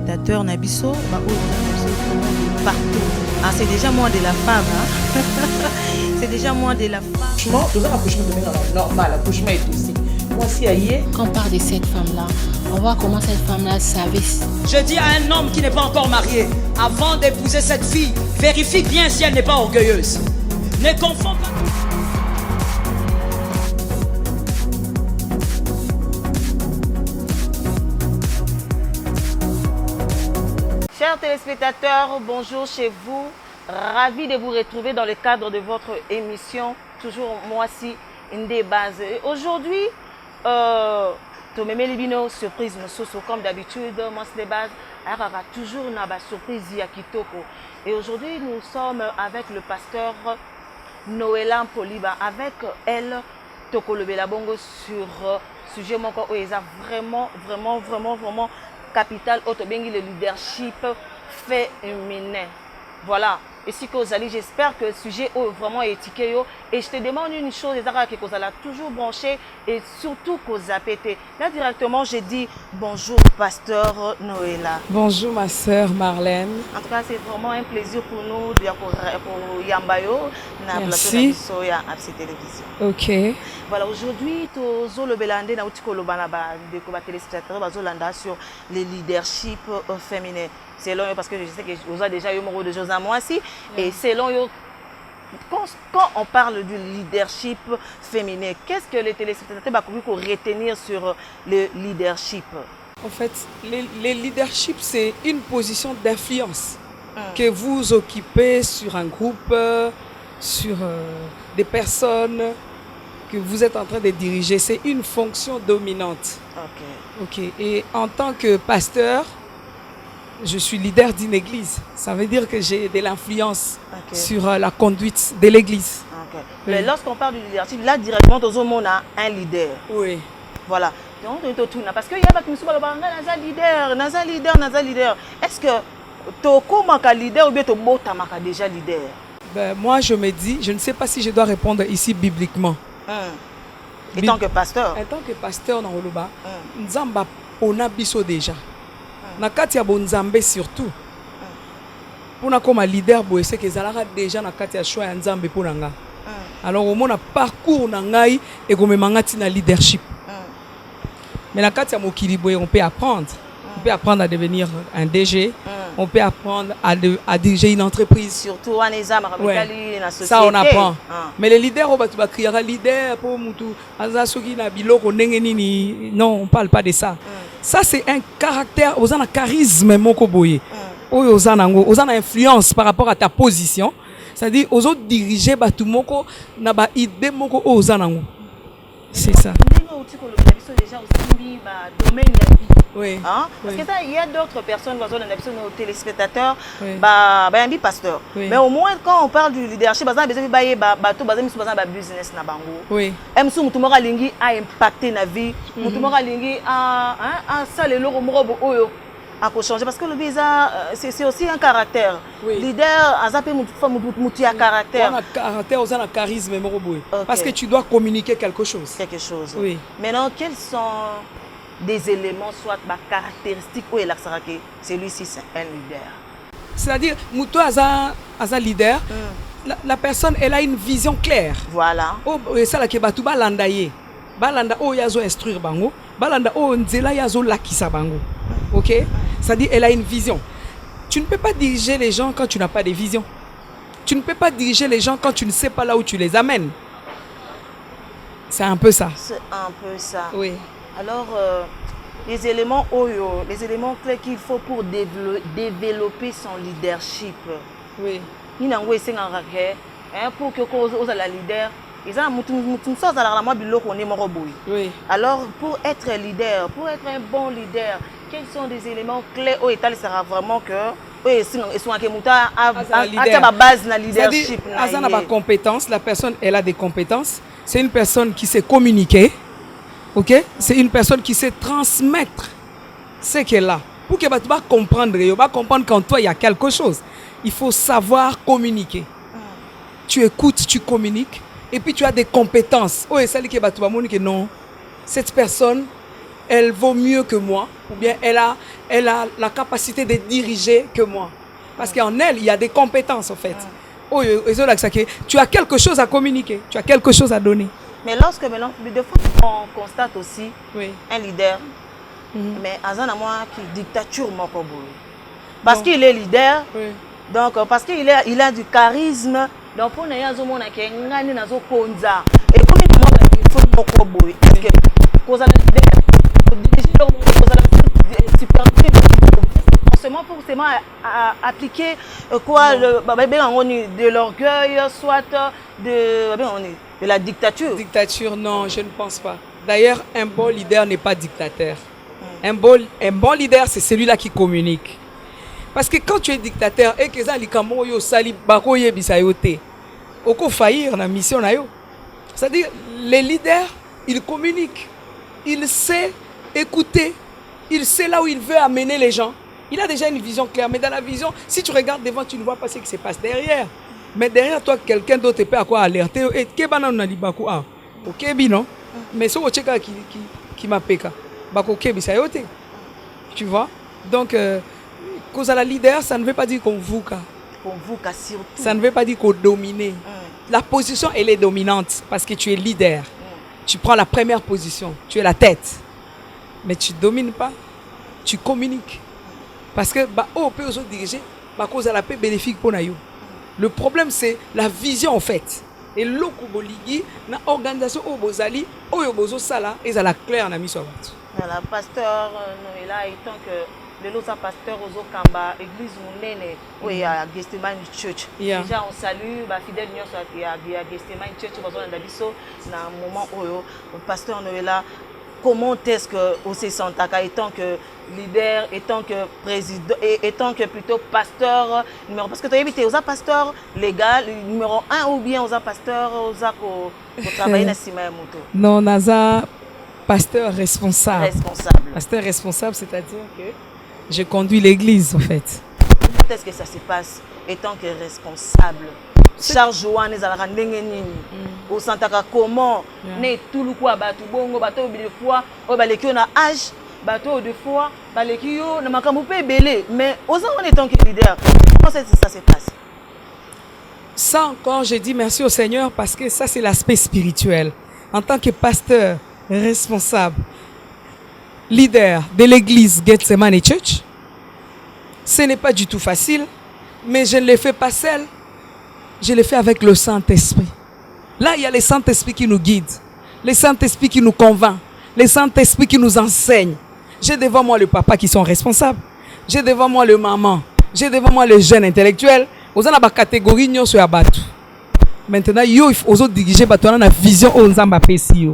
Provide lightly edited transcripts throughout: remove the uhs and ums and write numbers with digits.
téléspectateurs, Nabiso, partout. Ah, c'est déjà moins de la femme. Hein? C'est déjà moins de la femme. Franchement, tout ça, l'accouchement de normal, l'accouchement est aussi. Moi, si aïe. Quand on parle de cette femme-là, on voit comment cette femme-là savait. Je dis à un homme qui n'est pas encore marié, avant d'épouser cette fille, vérifie bien si elle n'est pas orgueilleuse. Ne confonds pas. Chers téléspectateurs, bonjour chez vous. Ravi de vous retrouver dans le cadre de votre émission, toujours moi-ci, Indé Base. Aujourd'hui, Tomeme Libino, surprise, comme d'habitude, moi c'est de base, toujours une surprise Yakitoko. Et aujourd'hui, nous sommes avec le pasteur Noéla Poliba. Avec elle, Toko Lebela Bongo sur sujet moko oeza vraiment capital autobengi le leadership féminin. Voilà. Et si Kozali, j'espère que le sujet est vraiment étiqué. Et je te demande une chose, que Kozala toujours branché et surtout Kozapété. Là directement, j'ai dit bonjour pasteur Noéla. Bonjour ma sœur Marlène. En tout cas, c'est vraiment un plaisir pour nous pour Yambayo na plateau de Absi Télévision. Ok. Voilà, aujourd'hui, tozo le belande na utiko lo banaba de ko ba téléspectateurs bazolanda sur le leadership féminin. C'est long parce que je sais que vous avez déjà eu mon rôle de choses à moi aussi. Et c'est long. Quand on parle du leadership féminin, qu'est-ce que les téléspectateurs vont retenir sur le leadership? En fait, le leadership, c'est une position d'influence que vous occupez sur un groupe, sur des personnes que vous êtes en train de diriger. C'est une fonction dominante. Ok. Et en tant que pasteur, je suis leader d'une église. Ça veut dire que j'ai de l'influence sur la conduite de l'église. Oui. Mais lorsqu'on parle du leadership, là directement, tout le monde a un leader. Oui. Voilà. Parce qu'il y a des gens qui sont leader. Est-ce que tu es leader ou bien tu es déjà leader? Ben, moi, je me dis, je ne sais pas si je dois répondre ici bibliquement. En tant que pasteur? En tant que pasteur, Nzamba, on a biso déjà. Na katia bonzambe surtout pour na comme leader boy c'est que zalaka déjà na katia choix ya nzambe pour nga. Alors au moins parcours na ngai et comme mangati na leadership. Mais na katia mokili boy on peut apprendre. On peut apprendre à devenir un DG. On peut apprendre à diriger une entreprise. Surtout en examen, la société. Ça on apprend. Mais les leaders, on va crier leader pour mutu. Non, on parle pas de ça. Ça c'est un caractère, aux un charisme moko boye. Aux an influence par rapport à ta position. C'est-à-dire aux autres diriger batu moko na ba idée moko aux an. C'est ça. Oui. Hein? Parce que il y a d'autres personnes, nos téléspectateurs, un pasteur. Oui. Mais au moins quand on parle du leadership, business na bango. Oui. Lingi a impacté na vie. Lingi a ça le logo oyo a changer parce que le visa c'est aussi un caractère. Oui. Leader a zappé mutu a caractère. On a caractère, on a charisme parce que tu dois communiquer quelque chose. Oui. Maintenant, quels sont des éléments, soit caractéristiques où il a celui-ci c'est un leader? C'est-à-dire, Mouto Aza leader, la personne elle a une vision claire. Voilà. Et ça la kebatu balanda ye. Balanda o yazo instruire bango, balanda o nzela yazo lakisa bango. OK? C'est-à-dire elle a une vision. Tu ne peux pas diriger les gens quand tu n'as pas de vision. Tu ne peux pas diriger les gens quand tu ne sais pas là où tu les amènes. C'est un peu ça. C'est un peu ça. Oui. Alors, les éléments clés qu'il faut pour développer son leadership. Oui. Pour que la leader, oui. Alors, pour être leader, pour être un bon leader, quels sont des éléments clés où il sera vraiment que la personne elle a des compétences. C'est une personne qui sait communiquer. OK? C'est une personne qui sait transmettre ce qu'elle a. Pour que tu vas comprendre, qu'en toi il y a quelque chose. Il faut savoir communiquer. Tu écoutes, tu communiques et puis tu as des compétences. Oh, et ça dit que non. Cette personne elle vaut mieux que moi, ou bien elle a la capacité de diriger que moi. Parce qu'en elle, il y a des compétences en fait. Tu as quelque chose à communiquer, tu as quelque chose à donner. Mais lorsque maintenant, des fois, on constate aussi un leader, mais à un moment qui dictature mon combo. Parce qu'il est leader, donc parce qu'il a du charisme, donc pour nous, il y a des gens qui ont konza. Et comme il faut mon combo, est-ce que cause à la leader, diriger leur monde, cause à la superviser, forcément pour appliquer quoi de l'orgueil, soit de la dictature. Dictature, non, je ne pense pas. D'ailleurs, un bon leader n'est pas dictateur. Un bon leader, c'est celui-là qui communique. Parce que quand tu es dictateur et que ça likamo yo sali bako yebisa yo te, oko faillir na mission na yo. C'est-à-dire les leaders, ils communiquent. Il sait écouter. Il sait là où il veut amener les gens. Il a déjà une vision claire. Mais dans la vision, si tu regardes devant, tu ne vois pas ce qui se passe derrière. Mais derrière toi, quelqu'un d'autre peut à quoi alerter. Et kebana na libako ah. OK non. Mais so cheka qui m'a peka. Bako kebi sa yote. Tu vois? Donc cause à la leader, ça ne veut pas dire qu'on vous ka. Qu'on vous ka surtout. Ça ne veut pas dire qu'on domine. La position elle est dominante parce que tu es leader. Tu prends la première position, tu es la tête. Mais tu ne domines pas, tu communiques. Parce que on peut aussi diriger, cause à la paix bénéfique pour nous. Le problème c'est la vision en fait. Et l'okuboligi, na organisation au bozali, au yobozo sala, et ça la claire na mission. La pasteur Noëlla étant que le autre pasteur aux Kamba, église Mounene, où il y a Gethsemane Church. Déjà on salue, fidèle il y a Gethsemane Church, on a d'abisso, dans un moment où le pasteur Noëlla. Comment est-ce que aussi Santaka étant que leader, étant que président, étant que plutôt pasteur numéro, parce que tu as évité aux pasteur légal numéro 1 ou bien aux pasteur aux pour travailler dans Sima Moto. Non, naza pasteur responsable. Responsable. Pasteur responsable, c'est-à-dire que je conduis l'église en fait. Comment est-ce que ça se passe étant que responsable? Charge Joanne ezalaka ndenge nini au Santaka comment ne tout le quoi batu bongo bato de fois o baleki na âge bato de fois baleki yo na makambo pe belé mais aux en étant que leader comment ça se passe? Ça encore je dis merci au Seigneur parce que ça c'est l'aspect spirituel. En tant que pasteur responsable leader de l'église Gethsemane Church, ce n'est pas du tout facile, mais je ne le fais pas seul. Je le fais avec le Saint-Esprit. Là, il y a le Saint-Esprit qui nous guide, le Saint-Esprit qui nous convainc, le Saint-Esprit qui nous enseigne. J'ai devant moi le papa qui sont responsables. J'ai devant moi le maman. J'ai devant moi le jeune intellectuel. Vous avez une catégorie sur Abatu. Maintenant, il faut diriger la vision aux Zambapesi.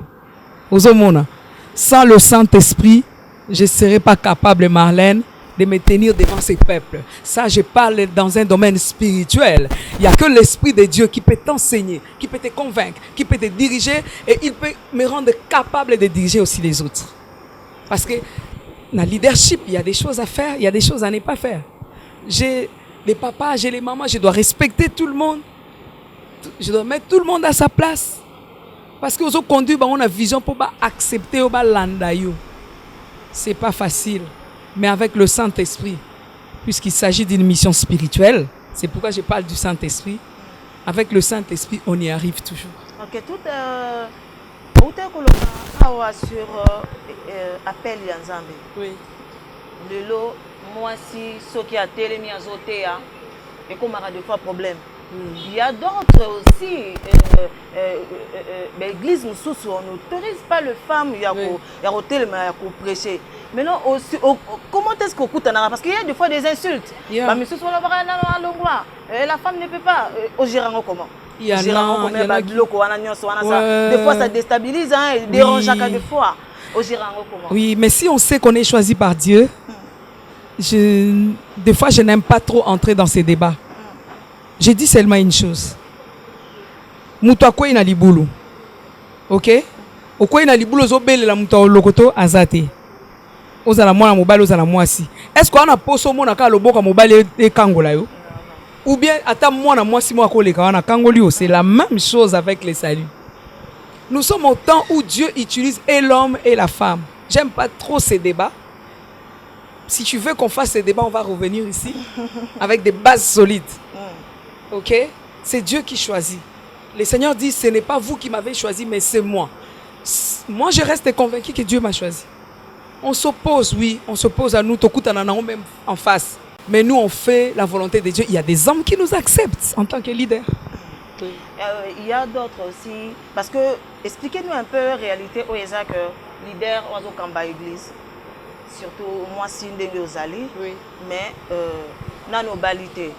Sans le Saint-Esprit, je ne serais pas capable, Marlène, de me tenir devant ces peuples. Ça, je parle dans un domaine spirituel. Il n'y a que l'Esprit de Dieu qui peut t'enseigner, qui peut te convaincre, qui peut te diriger et il peut me rendre capable de diriger aussi les autres. Parce que dans le leadership, il y a des choses à faire, il y a des choses à ne pas faire. J'ai les papas, j'ai les mamans, je dois respecter tout le monde. Je dois mettre tout le monde à sa place. Parce que aux autres conduits, on a une vision pour accepter au landayo. C'est pas facile. Mais avec le Saint-Esprit, puisqu'il s'agit d'une mission spirituelle, c'est pourquoi je parle du Saint-Esprit. Avec le Saint-Esprit, on y arrive toujours. Ok, tout sur appel Yanzambe. Oui. Le lot, moi si ce qui a télémis à Zotéa, et comme il y a deux fois problème. Il y a d'autres aussi. L'église, on n'autorise pas les femmes à prêcher. Maintenant, comment est-ce qu'on coûte? Parce qu'il y a des fois des insultes. La femme ne peut pas. Au gérant, comment? Il y a des fois, ça déstabilise et dérange chacun des fois. Au gérant, comment? Oui, mais si on sait qu'on est choisi par Dieu, des fois, je n'aime pas trop entrer dans ces débats. J'ai dit seulement une chose. Mutu akwei na libulu. OK? Okwei na libulu zobele la mutu lokoto azate. Ozala mwana mobali ozala mwasi. Est-ce qu'on a poso mona ka loboka mobali e kangola yo? Ou bien ata mwana mwasi mo akoleka wana kangoli yo, c'est la même chose avec les saluts. Nous sommes au temps où Dieu utilise et l'homme et la femme. J'aime pas trop ces débats. Si tu veux qu'on fasse ces débats, on va revenir ici avec des bases solides. Ok? C'est Dieu qui choisit. Le Seigneur dit, ce n'est pas vous qui m'avez choisi, mais c'est moi. Moi, je reste convaincu que Dieu m'a choisi. On s'oppose, oui, on s'oppose à nous, même en face. Mais nous, on fait la volonté de Dieu. Il y a des hommes qui nous acceptent en tant que leaders. Oui. Il y a d'autres aussi. Parce que, expliquez-nous un peu la réalité au Isaac, leader Oiseau Kamba Église. Surtout, moi, si nous allons. Oui. Mais, dans nos balités,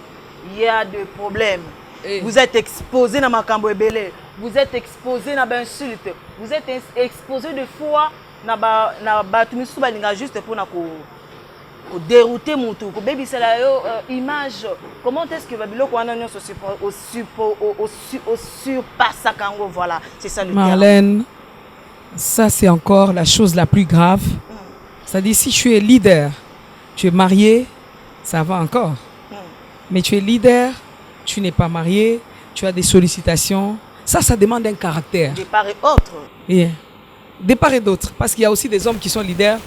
il y a des problèmes. Et vous êtes exposé dans ma cambo belé. Vous êtes exposé dans ma insulte. Vous êtes exposé de fois dans ma juste pour dérouter mon tour. Baby, c'est la image. Comment est-ce que Babylone surpasse ça quand voilà, c'est ça le Marlène, ça c'est encore la chose la plus grave. C'est-à-dire si tu es leader, tu es marié, ça va encore. Mais tu es leader, tu n'es pas marié, tu as des sollicitations. Ça demande un caractère. De part et autre. Yeah. De part et d'autre. Parce qu'il y a aussi des hommes qui sont leaders.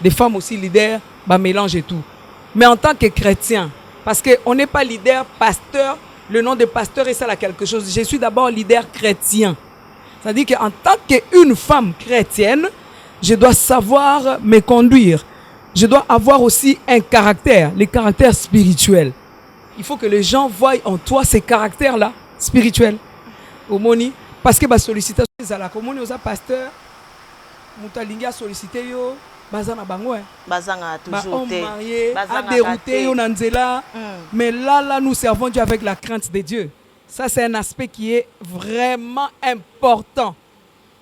Des femmes aussi leaders, mélange et tout. Mais en tant que chrétien, parce qu'on n'est pas leader, pasteur, le nom de pasteur est ça là quelque chose. Je suis d'abord leader chrétien. C'est-à-dire qu'en tant qu'une femme chrétienne, je dois savoir me conduire. Je dois avoir aussi un caractère, le caractère spirituel. Il faut que les gens voient en toi ces caractères-là, spirituels. Omoni, parce que la sollicitation, c'est la commune aux pasteurs, Moutalinga sollicité yo, bazana bangoué. Bazana toujours marié, a dérouté yo nanzela. Mais là, nous servons Dieu avec la crainte de Dieu. Ça, c'est un aspect qui est vraiment important.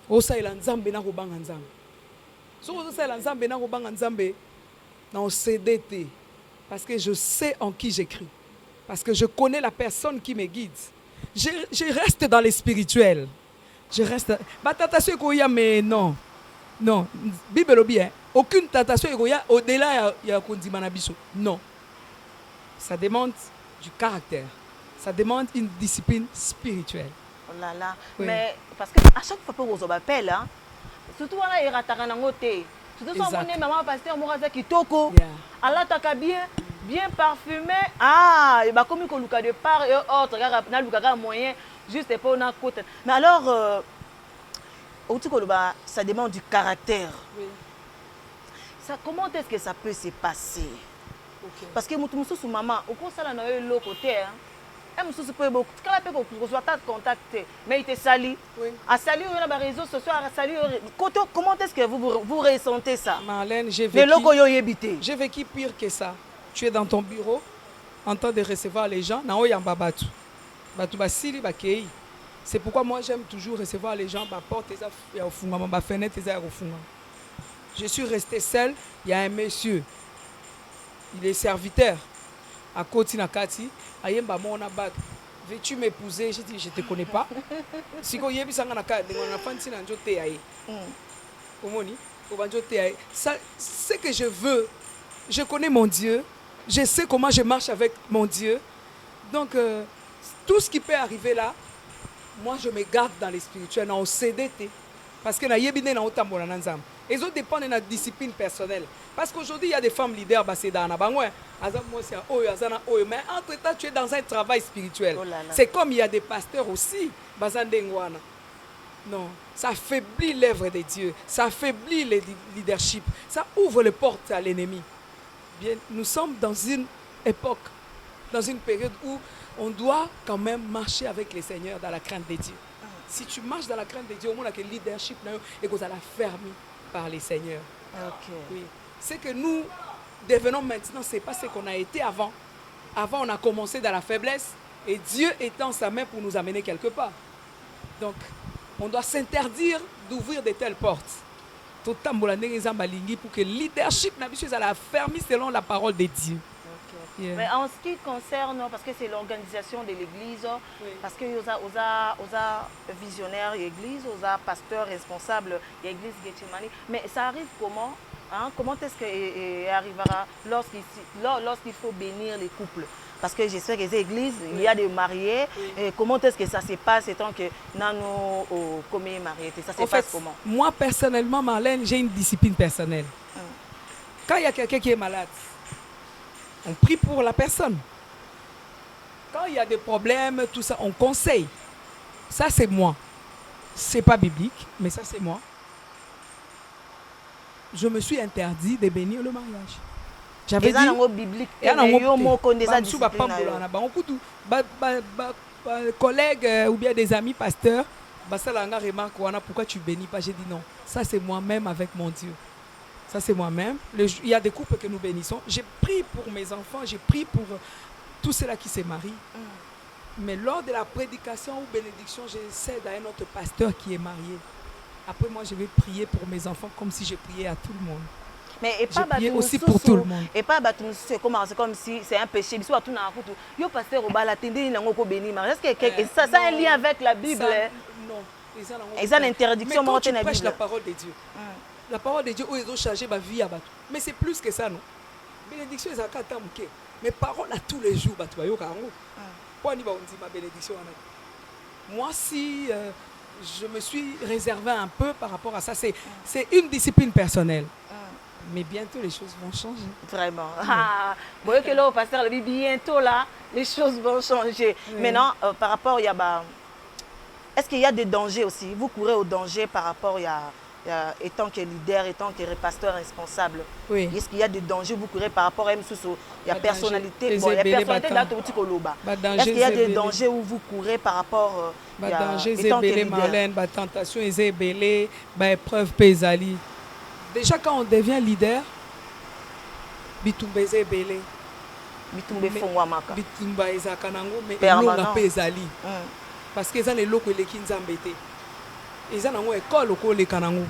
Osa ilanzambe na robanga nzambe. So osa ilanzambe na robanga nzambe, na océdé. Parce que je sais en qui j'écris. Parce que je connais la personne qui me guide. Je reste dans les spirituels. Je reste. Ma tentation est mais non. Non. Bible le bien. Aucune tentation est au-delà de Kondimanabiso. Non. Ça demande du caractère. Ça demande une discipline spirituelle. Oh là là. Oui. Mais parce qu'à chaque fois que vous appelez, hein, surtout là, il y a surtout si on est maman pasteur Mouraza Kitoko. Allah t'a bien parfumé. Ah, il va comme il y a de part et autre. Il y a moyen juste pour une côte. Mais alors, ça demande du caractère. Oui. Ça, comment est-ce que ça peut se passer? Okay. Parce que mon maman, au cours ça, là, le côté, hein. Elle me peut beaucoup. Quand elle peut soit contacté, mais il te sali. Oui. À saluer dans les réseaux sociaux, à saluer. Comment est-ce que vous ressentez ça? Marlène, j'ai vécu pire que ça. Tu es dans ton bureau, en train de recevoir les gens. C'est pourquoi moi j'aime toujours recevoir les gens. Je suis resté seul. Il y a un monsieur. Il est serviteur. À Koti Nakati. Veux-tu m'épouser? J'ai dit, je ne te connais pas. Si tu es ce que je veux, je connais mon Dieu. Je sais comment je marche avec mon Dieu. Donc, tout ce qui peut arriver là, moi je me garde dans les spirituels, dans le CDT. Parce que les autres dépendent de la discipline personnelle. Parce qu'aujourd'hui, il y a des femmes leaders, mais entre-temps, tu es dans un travail spirituel. Oh là là. C'est comme il y a des pasteurs aussi. Non, ça affaiblit l'œuvre de Dieu. Ça affaiblit le leadership. Ça ouvre les portes à l'ennemi. Bien, nous sommes dans une époque, dans une période où on doit quand même marcher avec les seigneurs dans la crainte de Dieu. Si tu marches dans la crainte de Dieu, au moins que le leadership et que ça la fermé par les seigneurs. Okay. Oui. C'est que nous devenons maintenant, c'est pas ce qu'on a été avant. Avant, on a commencé dans la faiblesse et Dieu étend sa main pour nous amener quelque part. Donc, on doit s'interdire d'ouvrir de telles portes. Pour que le leadership soit la fermé selon la parole de Dieu. Okay. Yeah. Mais en ce qui concerne, parce que c'est l'organisation de l'église, Oui. parce que vous avez visionnaires l'église, vous avez pasteurs responsables de l'église Getsemani, mais ça arrive comment? Hein? Comment est-ce qu'il arrivera lorsqu'il faut bénir les couples? parce que j'espère que les églises, il y a des mariés. Et comment est-ce que ça se passe étant que nous, au commis marié, ça se passe comment? Moi, personnellement, Marlène, j'ai une discipline personnelle. Quand il y a quelqu'un qui est malade, on prie pour la personne. Quand il y a des problèmes, tout ça, on conseille. Ça, c'est moi. C'est pas biblique, mais ça, c'est moi. Je me suis interdit de bénir le mariage. J'avais dit... biblique. Collègues ou bien des amis pasteurs, pourquoi tu bénis pas? J'ai dit non. Ça, c'est moi-même avec mon Dieu. Ça, c'est moi-même. Il y a des couples que nous bénissons. J'ai prié pour mes enfants, j'ai prié pour tous ceux-là qui se marient. Mais lors de la prédication ou bénédiction, j'essaie d'un autre pasteur qui est marié. Après, moi, je vais prier pour mes enfants comme si je priais à tout le monde. Mais et pas aussi pour tout le monde. Et pas c'est comme si c'est un péché. Soit tout n'a pas. Yo pasteur au bas la tendine n'a pas béni. Est-ce que ça a un lien avec la Bible? Non. Ils ont l'interdiction. Mais quand tu prêches la parole de Dieu, la parole de Dieu, ils ont changé ma vie à Batou. Mais c'est plus que ça, non? Bénédiction, ils ont qu'à m'ouquer. Mais parole à tous les jours, Batou. Pourquoi on dit ma bénédiction? Moi, si je me suis réservé un peu par rapport à ça, c'est une discipline personnelle. Mais bientôt, les choses vont changer. Vraiment. Vous voyez que là, au pasteur, bientôt, là, les choses vont changer. Maintenant, par rapport, il y a... Est-ce qu'il y a des dangers aussi? Vous courez au danger par rapport, étant que leader, étant que pasteur responsable. Oui. Est-ce qu'il y a des dangers? Vous courez par rapport à la personnalité. Bon, la personnalité là, est-ce qu'il y a des dangers où vous courez par rapport étant que leader? Marlène, tentation, épreuve, pesali. Déjà, quand on devient leader, bitumba ezebele. Bitumba fongwamaka. Bitumba ezakanango, mais elonga pesali. Parce que ça les locaux les kinzambete. Ils ont une école au les kanango.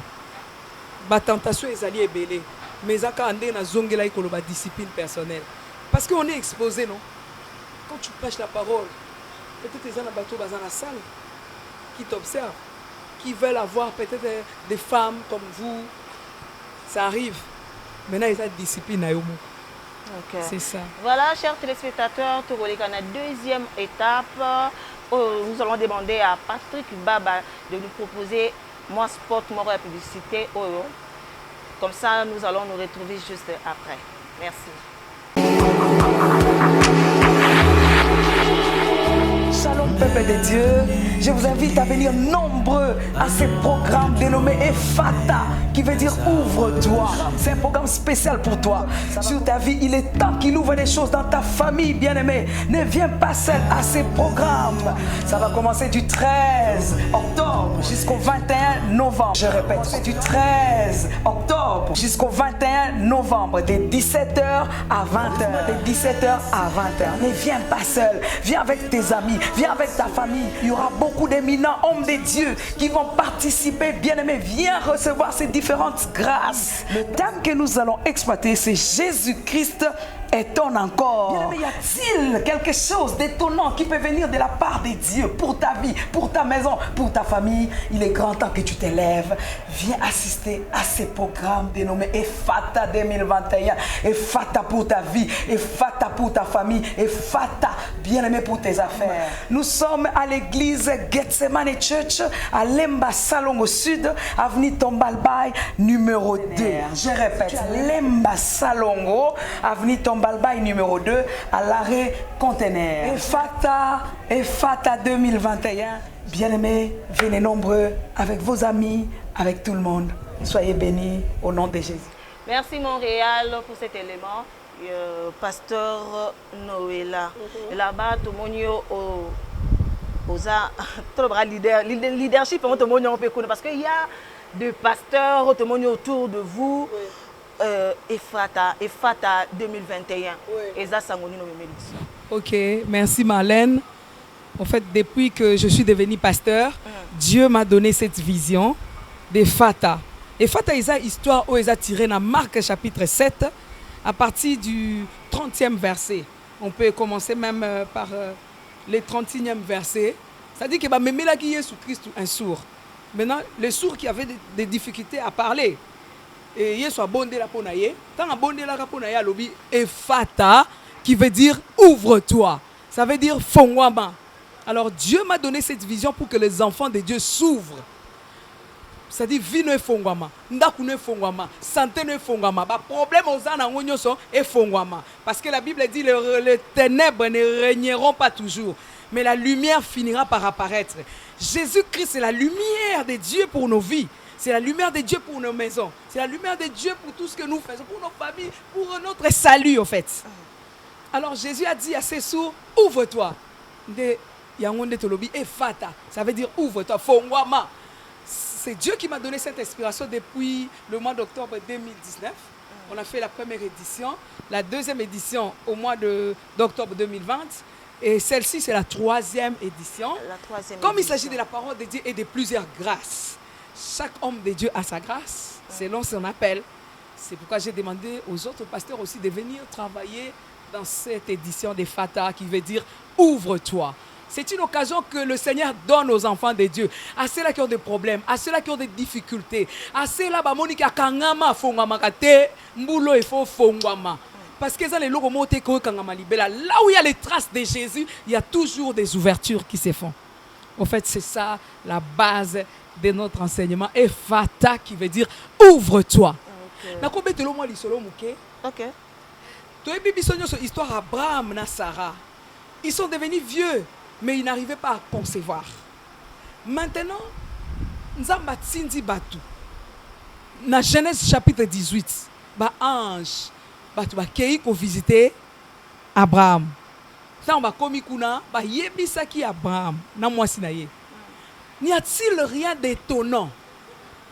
La tentation est allée belé. Mais ça quand on a zongela ikolo ba discipline personnelle. Parce qu'on est exposé, non? Quand tu prêches la parole, peut-être les gens dans bateau dans la salle qui t'observent, qui veulent avoir peut-être des femmes comme vous. Ça arrive. Maintenant, ils ont une discipline à Yomo. C'est ça. Voilà, chers téléspectateurs, tu vois la deuxième étape. Nous allons demander à Patrick Baba de nous proposer moi spot, moi la publicité. Comme ça, nous allons nous retrouver juste après. Merci. Shalom peuple de Dieu, je vous invite à venir nombreux à ce programme dénommé Ephata, qui veut dire ouvre-toi. C'est un programme spécial pour toi. Sur ta vie, il est temps qu'il ouvre des choses dans ta famille, bien-aimé. Ne viens pas seul à ces programmes. Ça va commencer du 13 octobre jusqu'au 21 novembre. Je répète, c'est du 13 octobre jusqu'au 21 novembre, de 17h à 20h. De 17h à 20h. Ne viens pas seul, viens avec tes amis. Viens avec ta famille. Il y aura beaucoup d'éminents hommes de Dieu qui vont participer. Bien-aimé, viens recevoir ces différentes grâces. Le thème que nous allons exploiter, c'est Jésus-Christ étonne encore. Bien-aimé, y a-t-il quelque chose d'étonnant qui peut venir de la part de Dieu pour ta vie, pour ta maison, pour ta famille? Il est grand temps que tu t'élèves. Viens assister à ces programmes dénommés Ephata 2021. Ephata pour ta vie, Ephata pour ta famille, Ephata, bien-aimé, pour tes affaires. Nous sommes à l'église Gethsemane Church à Lemba Salongo Sud, avenue Tombalbaye, numéro 2. Je répète, Lemba Salongo, avenue Tombalbaye, numéro 2, à l'arrêt conteneur. Ephata 2021. Bien-aimés, venez nombreux avec vos amis, avec tout le monde. Soyez bénis au nom de Jésus. Merci Montréal pour cet élément. Pasteur Noëlla. Là-bas, tout le monde leadership parce qu'il y a des pasteurs autour de vous. Ephata 2021. Ok, merci Marlène. En fait, depuis que je suis devenue pasteur, Dieu m'a donné cette vision d'Ephata. Ephata, il y a une histoire où il a tiré dans Marc chapitre 7 à partir du 30e verset. On peut commencer même par le 31e verset. Ça dit que même là qui est sous Christ un sourd. Maintenant, le sourd qui avait des difficultés à parler. Et il soit bondé la ponaye. Tant a bondé la ponaye à l'obi Ephata qui veut dire ouvre-toi. Ça veut dire fongwama. Alors Dieu m'a donné cette vision pour que les enfants de Dieu s'ouvrent. C'est-à-dire vie ne fongwama, ndaku ne fongwama, santé ne fongwama, ba problème aux anangonyo sont et fongwama. Parce que la Bible dit les ténèbres ne régneront pas toujours, mais la lumière finira par apparaître. Jésus-Christ est la lumière de Dieu pour nos vies. C'est la lumière de Dieu pour nos maisons. C'est la lumière de Dieu pour tout ce que nous faisons, pour nos familles, pour notre salut en fait. Alors Jésus a dit à ses sourds, ouvre-toi. Yangonde tolobi et fata, ça veut dire ouvre-toi, fongwama. C'est Dieu qui m'a donné cette inspiration depuis le mois d'octobre 2019. On a fait la première édition, la deuxième édition au mois d'octobre 2020. Et celle-ci, c'est la troisième édition. Comme il s'agit de la parole de Dieu et de plusieurs grâces, chaque homme de Dieu a sa grâce, selon son appel. C'est pourquoi j'ai demandé aux autres pasteurs aussi de venir travailler dans cette édition des Fata qui veut dire « Ouvre-toi ». C'est une occasion que le Seigneur donne aux enfants de Dieu, à ceux-là qui ont des problèmes, à ceux-là qui ont des difficultés, à ceux-là qui ont parce que là où il y a les traces de Jésus, il y a toujours des ouvertures qui se font. En fait, c'est ça la base de notre enseignement. Et Fata qui veut dire ouvre-toi. Ok. Histoire Abraham et Sarah. Ils sont devenus vieux, mais ils n'arrivaient pas à concevoir. Maintenant, Nzamba Tsindi Batu. Dans Genèse chapitre 18, ange Batu bakei ko visiter Abraham. Tant ba komi kuna ba yebisa ki Abraham na mwasi na ye. N'y a-t-il rien d'étonnant?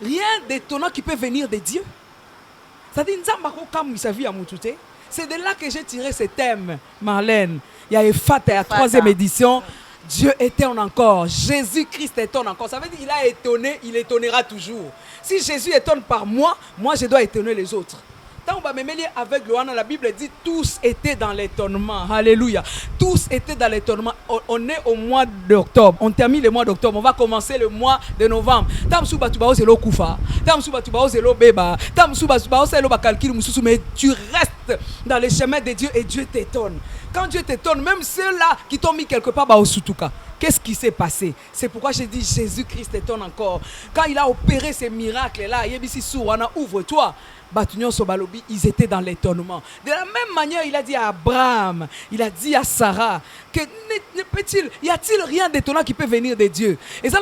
Rien d'étonnant qui peut venir de Dieu? C'est-à-dire Nzamba ko kamisa vie à mutute. C'est de là que j'ai tiré ce thème, Marlène. Il y a Fata, la troisième édition. Dieu étonne encore. Jésus-Christ étonne encore. Ça veut dire qu'il a étonné, il étonnera toujours. Si Jésus étonne par moi, moi je dois étonner les autres. Tant on va me mêler avec Loana, la Bible dit tous étaient dans l'étonnement. Alléluia. Tous étaient dans l'étonnement. On est au mois d'octobre. On termine le mois d'octobre. On va commencer le mois de novembre. Mais tu restes dans les chemins de Dieu et Dieu t'étonne. Quand Dieu t'étonne, même ceux-là qui t'ont mis quelque part, qu'est-ce qui s'est passé? C'est pourquoi j'ai dit Jésus-Christ étonne encore. Quand il a opéré ces miracles-là, ouvre-toi. Ils étaient dans l'étonnement. De la même manière, il a dit à Abraham, il a dit à Sarah, que y a-t-il rien d'étonnant qui peut venir de Dieu? Et ça,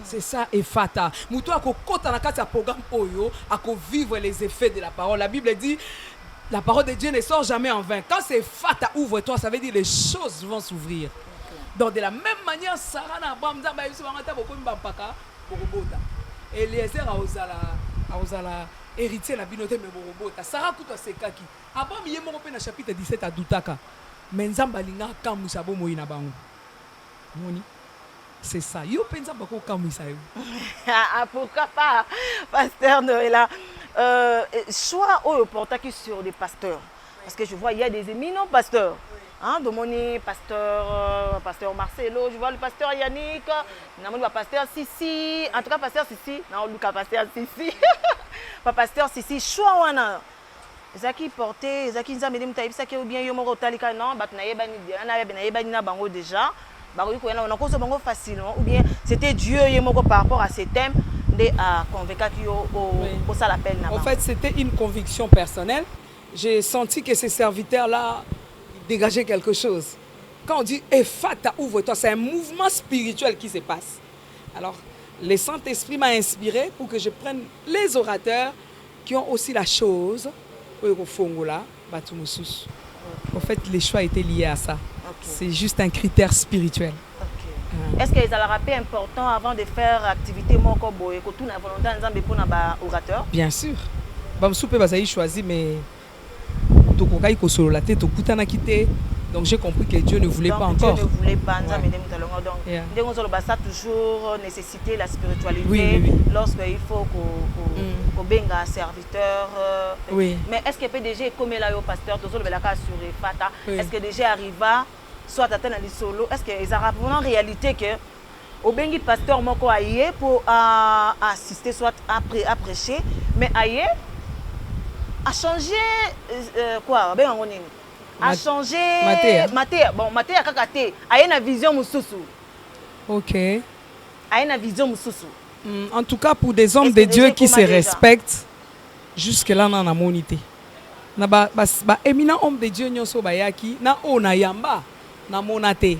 c'est ça et Fata. Vivre les effets de la parole. La Bible dit la parole de Dieu ne sort jamais en vain. Quand c'est Fata, ouvre-toi, ça veut dire les choses vont s'ouvrir. Donc de la même manière, Sarah n'a pas Eliezer a osala héritier la binote me borobota. Sarah kuta sekaki. Abraham yemo pe na chapitre 17 à Doutaka. Mais nzamba linga kamusa bo moyina bango. Moni. C'est ça. Yo pensa bako kamusa yo. Pourquoi pas, pasteur Noëlla? Soit au portaki sur des pasteurs. Parce que je vois, il y a des éminents pasteurs. Hein, Domoni, pasteur Marcelo, je vois le pasteur Yannick, le pasteur Sissi, en tout cas pasteur Sissi, non, Lucas pasteur Sissi, pasteur Sissi, choix wana. Zaki porté, Zaki nzambe mutaïb ça qui ou bien yomo rotalika non, bat na yeba ni na bango déjà, bango ko na ko so bango facilement ou bien c'était Dieu yemoko par rapport à ces thèmes de convaincre au ça l'appel na. En fait, c'était une conviction personnelle. J'ai senti que ces serviteurs-là dégager quelque chose. Quand on dit Fata, ouvre-toi, c'est un mouvement spirituel qui se passe. Alors, le Saint-Esprit m'a inspiré pour que je prenne les orateurs qui ont aussi la chose. En fait, les choix étaient liés à ça. C'est juste un critère spirituel. Est-ce qu'ils ont un rappel important avant de faire activité orateur? Bien sûr. Je choisi, mais donc j'ai compris que Dieu ne voulait pas encore. Dieu ne voulait pas. Donc, ça toujours nécessité la spiritualité. Oui. Lorsqu'il faut qu'on benga un serviteur. Oui. Mais est-ce que PDG comme là au pasteur toujours le sur Fata? Est-ce que déjà arriva soit ata na lisolo, est-ce que ils ont en réalité que au bengi pasteur moko aye pour assister soit à prêcher, mais aye a changé quoi ben on a changé Matéa bon Matéa kakate aye na vision mususu. OK. Aye na vision mususu. En tout cas pour des hommes de Dieu qui se respectent jusque là na monité. Na ba éminent homme de Dieu nyonso bayaki na ona yamba na monate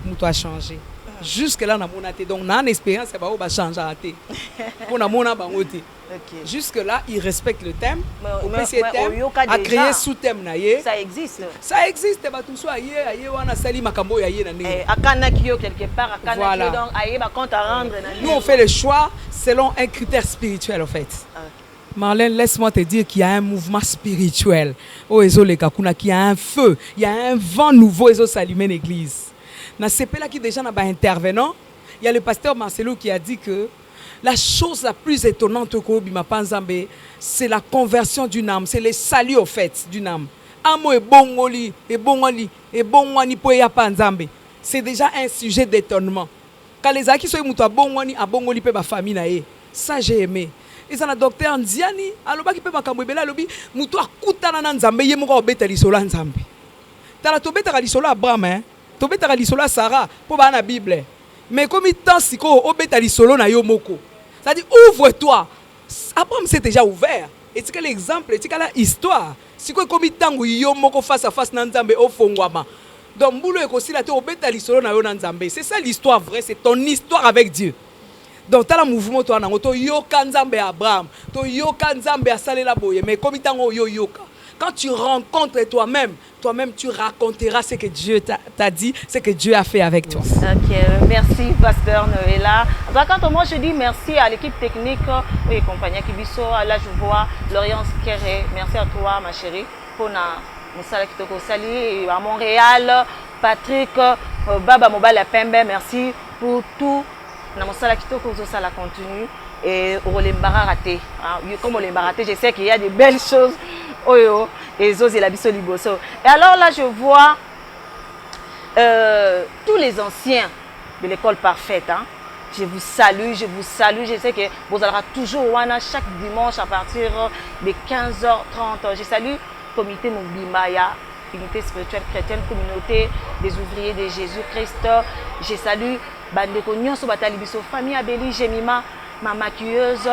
muto a changé. Jusque là na monate donc na expérience ba o ba changer até. Pour na mona bangote. OK. Jusque là il respecte le thème. Au mais thème a créé sous thème na ye. Ça existe. Ça existe ba tout so aye wana sali makambo ya ye na ndenge. Akana kiyo quelque part akana Voilà. kiyo donc aye ba compte à rendre na. Nous on fait le choix selon un critère spirituel en fait. Marlène, laisse-moi te dire qu'il y a un mouvement spirituel. Oh, Ezolekakuna, qu'il y a un feu, il y a un vent nouveau, Ezo s'allumer l'église. Dans ce pays-là qui déjà n'a pas intervenant, il y a le pasteur Marcelo qui a dit que la chose la plus étonnante au Bima Panzambe, c'est la conversion d'une âme, c'est le salut au fait d'une âme. Amo et bongoli, et bongoli, et bongwani poya panzambe. C'est déjà un sujet d'étonnement. Quand les acquis sont moutou à bongwani, à bongoli pe ba famille nae. Ça j'ai aimé. Et ça na docteur Ndiani, aloba ki pe makambo ebela lobi mutu akutana na nzambe ye moko obeta lisolo nzambe. Tala tobeta lisolo Abraham hein. Tobeta lisolo Sarah po ba na Bible. Mais comme il temps siko obeta lisolo na yo moko. Ça dit ouvre-toi. Abraham s'est déjà ouvert. Et c'est quel exemple, c'est quelle histoire. Siko comme il tango yo moko face à face na nzambe ofongwama. Donc boulot e kosi la te obeta lisolo na yo na nzambe. C'est ça l'histoire vraie, c'est ton histoire avec Dieu. Donc, tu as le mouvement, tu as yoka nzambe Abraham, tu yoka nzambe asalela boye, mais comme il yo yoka. Quand tu rencontres toi-même tu raconteras ce que Dieu t'a dit, ce que Dieu a fait avec toi. Ok, merci Pasteur Noëlla. Quand moi je dis merci à l'équipe technique, oui, compagnie Kibiso, là je vois Laurence Kéré, merci à toi ma chérie, pour Moussala Kitoko Sali, à Montréal, Patrick, Baba Mobile Pembe, merci pour tout. Na mosala kitoko zo sala continue et olembara raté comme olembara raté je sais qu'il y a de belles choses oyo et zo la biso liboso. Et alors là je vois tous les anciens de l'école parfaite hein. Je vous salue, je sais que vous allez toujours wana chaque dimanche à partir de 15h30. Je salue comité Mobimaya, unité spirituelle chrétienne, communauté des ouvriers de Jésus-Christ. Je salue Bandeko Nyonso Batali Biso, famille Abeli, Jemima, ma maquilleuse,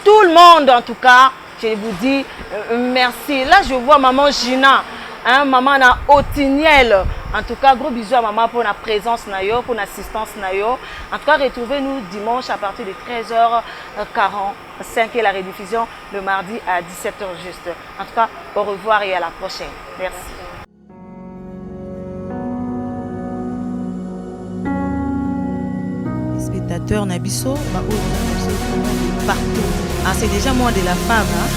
tout le monde en tout cas, je vous dis merci. Là je vois maman Gina, hein, maman na Otiniel. En tout cas, gros bisous à maman pour la présence nayo, pour l'assistance nayo. En tout cas, retrouvez-nous dimanche à partir de 13h45 et la rediffusion le mardi à 17h juste. En tout cas, au revoir et à la prochaine. Merci. Spectateurs Nabiso, partout. Ah, c'est déjà moins de la femme. Hein?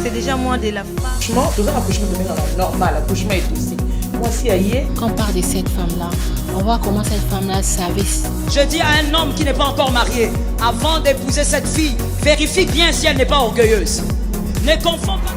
C'est déjà moins de la femme. Franchement, tout ça, l'accouchement de normal, l'accouchement est ici. Moi, si aïe. Quand on parle de cette femme-là, on voit comment cette femme-là savait. Je dis à un homme qui n'est pas encore marié, avant d'épouser cette fille, vérifie bien si elle n'est pas orgueilleuse. Ne confonds pas.